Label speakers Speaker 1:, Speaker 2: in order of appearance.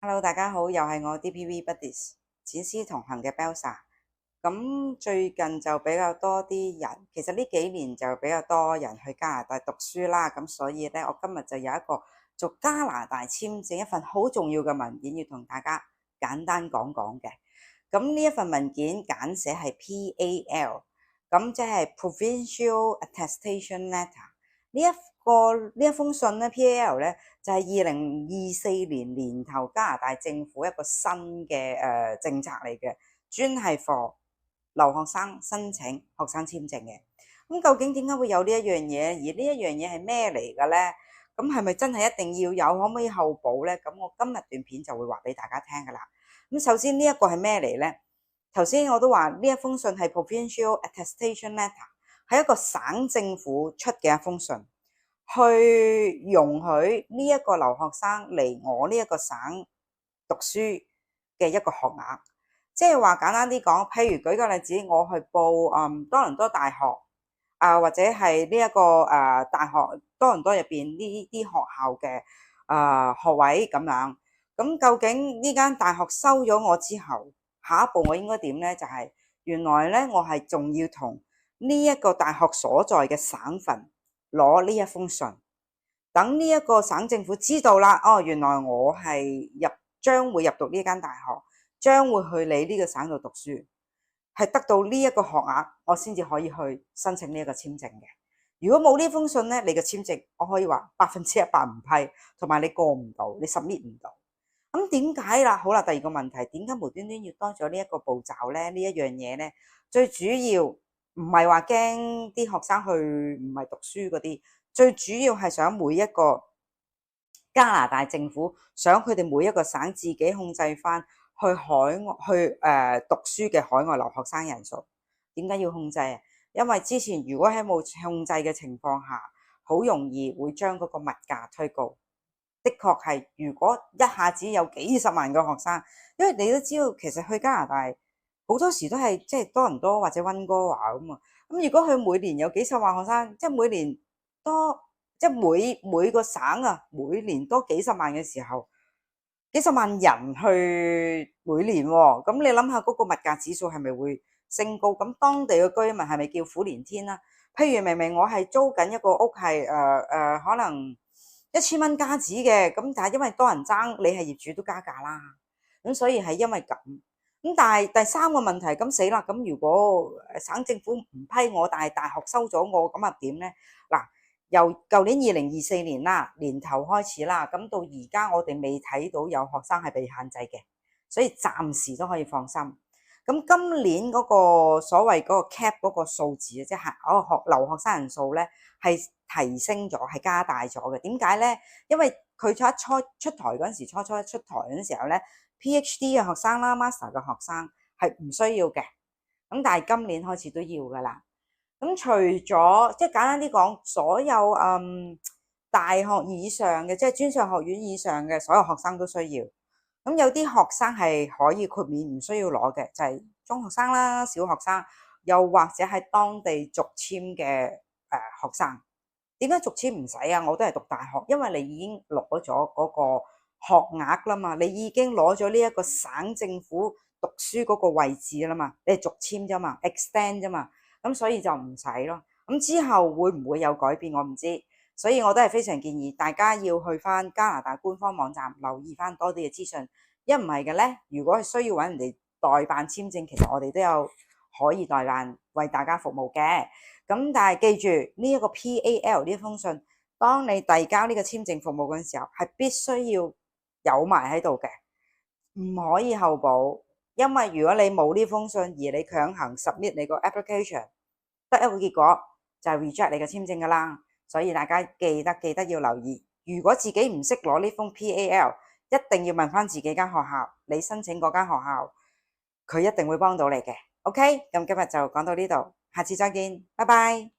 Speaker 1: Hello，大家好，又係我 DPV Buddies 展師同行嘅 Belsa。咁最近就比較多啲人，其實呢幾年就比較多人去加拿大讀書啦。咁所以呢，我今日就有一個做加拿大簽證一份好重要嘅文件要同大家簡單講講嘅。咁呢一份文件簡寫係 PAL，咁即係 Provincial Attestation Letter。呢一封信咧 PAL 咧就係2024年頭加拿大政府一個新嘅政策嚟嘅，專係 for 留學生申請學生簽證嘅。咁究竟點解會有呢一樣嘢？而呢一樣嘢係咩嚟嘅咧？咁係咪真係一定要有？可唔可以後補咧？咁我今日段片就會話俾大家聽噶啦。咁首先呢一個係咩嚟咧？頭先我都話呢一封信係 Provincial Attestation Letter， 係一個省政府出嘅一封信，去容許呢一個留學生嚟我呢一個省讀書嘅一個學額。即係話簡單啲講，譬如舉個例子，我去報多倫多大學或者係呢一個大學多倫多入邊呢啲學校嘅學位咁樣。咁究竟呢間大學收咗我之後，下一步我應該點呢？就係原來呢，我係仲要同呢一個大學所在嘅省份攞呢一封信，等呢一個省政府知道啦。哦，原來我係將會入讀呢間大學，將會去你呢個省度讀書，係得到呢一個學額，我先至可以去申請呢一個簽證嘅。如果冇呢封信呢，你嘅簽證我可以話100%唔批，同埋你過唔到，你 submit 唔到。咁點解啦？好啦，第二個問題，點解無端端要多咗呢一個步驟呢？呢一樣嘢呢，最主要唔係話驚啲學生去唔係讀書嗰啲，最主要係想每一個加拿大政府想佢哋每一個省自己控制翻去海外讀書嘅海外留學生人數。點解要控制啊？因為之前如果喺冇控制嘅情況下，好容易會將嗰個物價推高。的確係，如果一下子有幾十萬個學生，因為你都知道，其實去加拿大好多時都係即係多倫多或者溫哥華咁啊。咁如果佢每年有幾十萬學生，即係每年多，即係每個省啊，每年多幾十萬嘅時候，幾十萬人去每年喎，咁你諗下嗰個物價指數係咪會升高？咁當地嘅居民係咪叫苦連天啦？譬如明明我係租緊一個屋係可能1000蚊加紙嘅，咁但係因為多人爭，你係業主都加價啦。咁所以係因為咁。咁但係第三個問題，咁死啦！咁如果省政府唔批我，但係大學收咗我，咁啊點呢？嗱，由舊年2024年啦，年頭開始啦，咁到而家我哋未睇到有學生係被限制嘅，所以暫時都可以放心。咁今年嗰個所謂嗰個 cap 嗰個數字，即係留學生人數咧，係提升咗，係加大咗嘅。點解咧？因為佢初出台嗰陣時，初出台嗰陣時候咧，PhD 嘅學生啦、Master 嘅學生係唔需要嘅。咁但係今年開始都要噶啦。咁除咗即係簡單啲講，所有大學以上嘅，即係專上學院以上嘅所有學生都需要。咁有啲學生係可以豁免唔需要攞嘅，就係中學生啦、小學生，又或者係當地續簽嘅學生。點解續簽唔使啊？我都係讀大學，因為你已經攞咗嗰個學額啦嘛，你已經攞咗呢一個省政府讀書嗰個位置啦嘛，你係續簽啫嘛 ，extend 啫嘛，咁所以就唔使咯。咁之後會唔會有改變我唔知，所以我都係非常建議大家要去翻加拿大官方網站留意翻多啲嘅資訊。一唔係嘅呢，如果係需要揾人哋代辦簽證，其實我哋都有可以代辦為大家服務嘅。咁但係記住呢一個 PAL 呢封信，當你遞交呢個簽證服務嗰陣時候，係必須要有埋喺度嘅，唔可以後補。因為如果你冇呢封信，而你強行 submit 你個 application， 得一個結果就係 reject 你嘅簽證噶啦。所以大家記得要留意，如果自己唔識攞呢封 PAL， 一定要問翻自己間學校，你申請嗰間學校，佢一定會幫到你嘅。OK，咁今日就講到呢度，下次再見，拜拜。